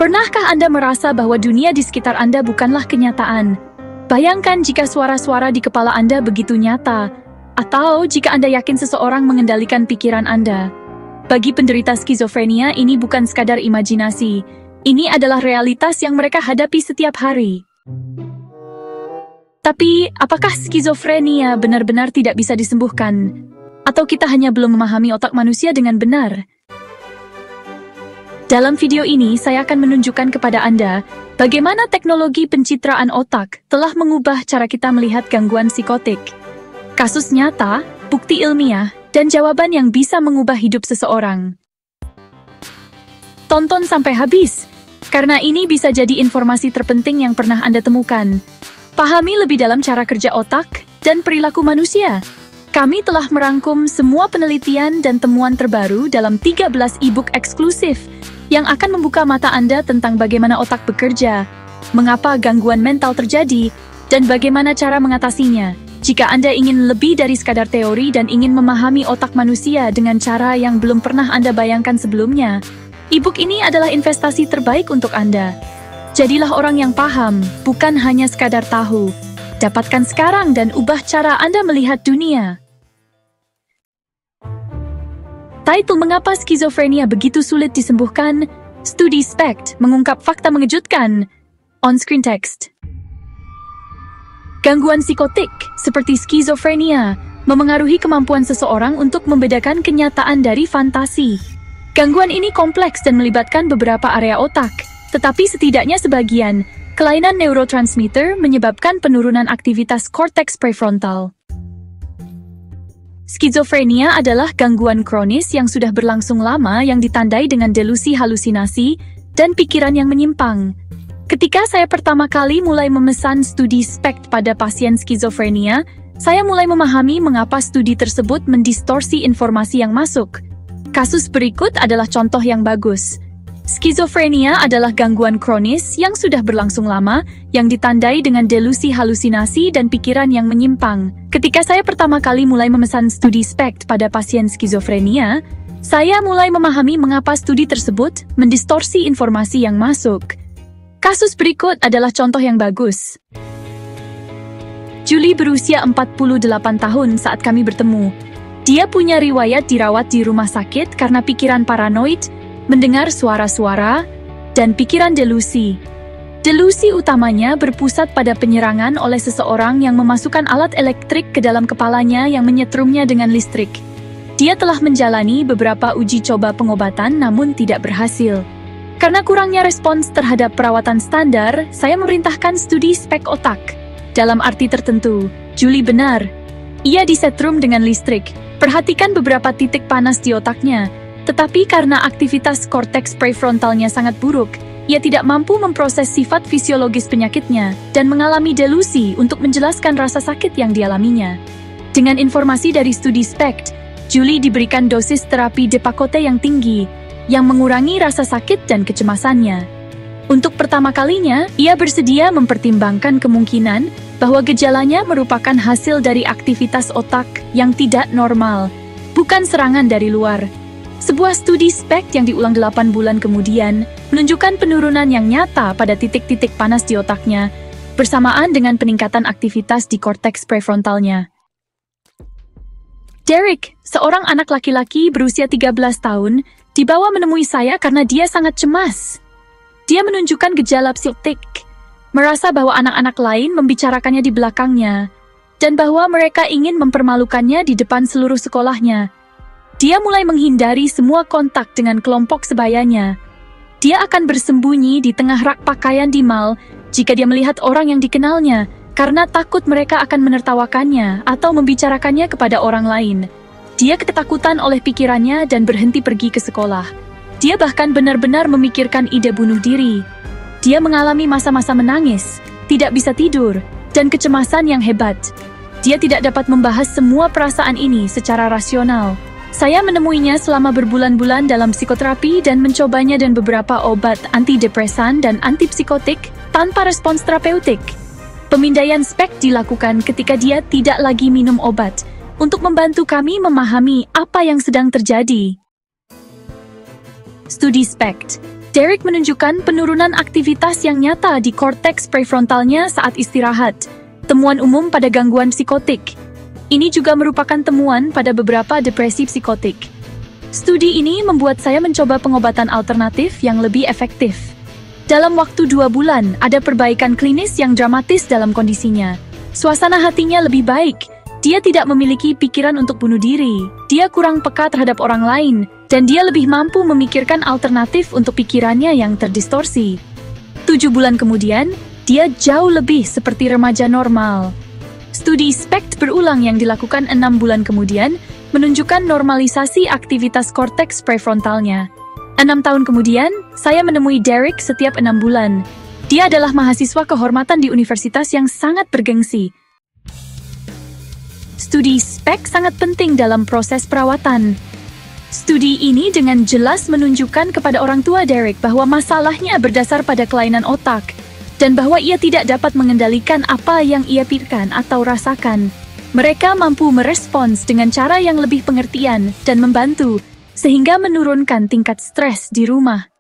Pernahkah Anda merasa bahwa dunia di sekitar Anda bukanlah kenyataan? Bayangkan jika suara-suara di kepala Anda begitu nyata, atau jika Anda yakin seseorang mengendalikan pikiran Anda. Bagi penderita skizofrenia, ini bukan sekadar imajinasi. Ini adalah realitas yang mereka hadapi setiap hari. Tapi, apakah skizofrenia benar-benar tidak bisa disembuhkan? Atau kita hanya belum memahami otak manusia dengan benar? Dalam video ini, saya akan menunjukkan kepada Anda bagaimana teknologi pencitraan otak telah mengubah cara kita melihat gangguan psikotik. Kasus nyata, bukti ilmiah, dan jawaban yang bisa mengubah hidup seseorang. Tonton sampai habis, karena ini bisa jadi informasi terpenting yang pernah Anda temukan. Pahami lebih dalam cara kerja otak dan perilaku manusia. Kami telah merangkum semua penelitian dan temuan terbaru dalam 13 e-book eksklusif yang akan membuka mata Anda tentang bagaimana otak bekerja, mengapa gangguan mental terjadi, dan bagaimana cara mengatasinya. Jika Anda ingin lebih dari sekadar teori dan ingin memahami otak manusia dengan cara yang belum pernah Anda bayangkan sebelumnya, e-book ini adalah investasi terbaik untuk Anda. Jadilah orang yang paham, bukan hanya sekadar tahu. Dapatkan sekarang dan ubah cara Anda melihat dunia. Title Mengapa Skizofrenia Begitu Sulit Disembuhkan? Studi SPECT mengungkap fakta mengejutkan. On-screen text. Gangguan psikotik, seperti skizofrenia, memengaruhi kemampuan seseorang untuk membedakan kenyataan dari fantasi. Gangguan ini kompleks dan melibatkan beberapa area otak, tetapi setidaknya sebagian, kelainan neurotransmitter menyebabkan penurunan aktivitas korteks prefrontal. Skizofrenia adalah gangguan kronis yang sudah berlangsung lama yang ditandai dengan delusi halusinasi dan pikiran yang menyimpang. Ketika saya pertama kali mulai memesan studi SPECT pada pasien skizofrenia, saya mulai memahami mengapa studi tersebut mendistorsi informasi yang masuk. Kasus berikut adalah contoh yang bagus. Skizofrenia adalah gangguan kronis yang sudah berlangsung lama, yang ditandai dengan delusi halusinasi dan pikiran yang menyimpang. Ketika saya pertama kali mulai memesan studi SPECT pada pasien skizofrenia, saya mulai memahami mengapa studi tersebut mendistorsi informasi yang masuk. Kasus berikut adalah contoh yang bagus. Julie berusia 48 tahun saat kami bertemu. Dia punya riwayat dirawat di rumah sakit karena pikiran paranoid, mendengar suara-suara, dan pikiran delusi. Delusi utamanya berpusat pada penyerangan oleh seseorang yang memasukkan alat elektrik ke dalam kepalanya yang menyetrumnya dengan listrik. Dia telah menjalani beberapa uji coba pengobatan namun tidak berhasil. Karena kurangnya respons terhadap perawatan standar, saya memerintahkan studi SPECT otak. Dalam arti tertentu, Julie benar. Ia disetrum dengan listrik. Perhatikan beberapa titik panas di otaknya. Tetapi karena aktivitas korteks prefrontalnya sangat buruk, ia tidak mampu memproses sifat fisiologis penyakitnya dan mengalami delusi untuk menjelaskan rasa sakit yang dialaminya. Dengan informasi dari studi SPECT, Julie diberikan dosis terapi Depakote yang tinggi, yang mengurangi rasa sakit dan kecemasannya. Untuk pertama kalinya, ia bersedia mempertimbangkan kemungkinan bahwa gejalanya merupakan hasil dari aktivitas otak yang tidak normal, bukan serangan dari luar. Sebuah studi SPECT yang diulang 8 bulan kemudian menunjukkan penurunan yang nyata pada titik-titik panas di otaknya, bersamaan dengan peningkatan aktivitas di korteks prefrontalnya. Derek, seorang anak laki-laki berusia 13 tahun, dibawa menemui saya karena dia sangat cemas. Dia menunjukkan gejala psikotik, merasa bahwa anak-anak lain membicarakannya di belakangnya, dan bahwa mereka ingin mempermalukannya di depan seluruh sekolahnya. Dia mulai menghindari semua kontak dengan kelompok sebayanya. Dia akan bersembunyi di tengah rak pakaian di mall jika dia melihat orang yang dikenalnya, karena takut mereka akan menertawakannya atau membicarakannya kepada orang lain. Dia ketakutan oleh pikirannya dan berhenti pergi ke sekolah. Dia bahkan benar-benar memikirkan ide bunuh diri. Dia mengalami masa-masa menangis, tidak bisa tidur, dan kecemasan yang hebat. Dia tidak dapat membahas semua perasaan ini secara rasional. Saya menemuinya selama berbulan-bulan dalam psikoterapi dan mencobanya dengan beberapa obat antidepresan dan antipsikotik tanpa respons terapeutik. Pemindaian SPECT dilakukan ketika dia tidak lagi minum obat, untuk membantu kami memahami apa yang sedang terjadi. Studi SPECT. Derek menunjukkan penurunan aktivitas yang nyata di korteks prefrontalnya saat istirahat, temuan umum pada gangguan psikotik. Ini juga merupakan temuan pada beberapa depresi psikotik. Studi ini membuat saya mencoba pengobatan alternatif yang lebih efektif. Dalam waktu 2 bulan, ada perbaikan klinis yang dramatis dalam kondisinya. Suasana hatinya lebih baik. Dia tidak memiliki pikiran untuk bunuh diri. Dia kurang peka terhadap orang lain, dan dia lebih mampu memikirkan alternatif untuk pikirannya yang terdistorsi. 7 bulan kemudian, dia jauh lebih seperti remaja normal. Studi SPECT berulang yang dilakukan 6 bulan kemudian menunjukkan normalisasi aktivitas korteks prefrontalnya. 6 tahun kemudian, saya menemui Derek setiap 6 bulan. Dia adalah mahasiswa kehormatan di universitas yang sangat bergengsi. Studi SPECT sangat penting dalam proses perawatan. Studi ini dengan jelas menunjukkan kepada orang tua Derek bahwa masalahnya berdasar pada kelainan otak, dan bahwa ia tidak dapat mengendalikan apa yang ia pikirkan atau rasakan. Mereka mampu merespons dengan cara yang lebih pengertian dan membantu, sehingga menurunkan tingkat stres di rumah.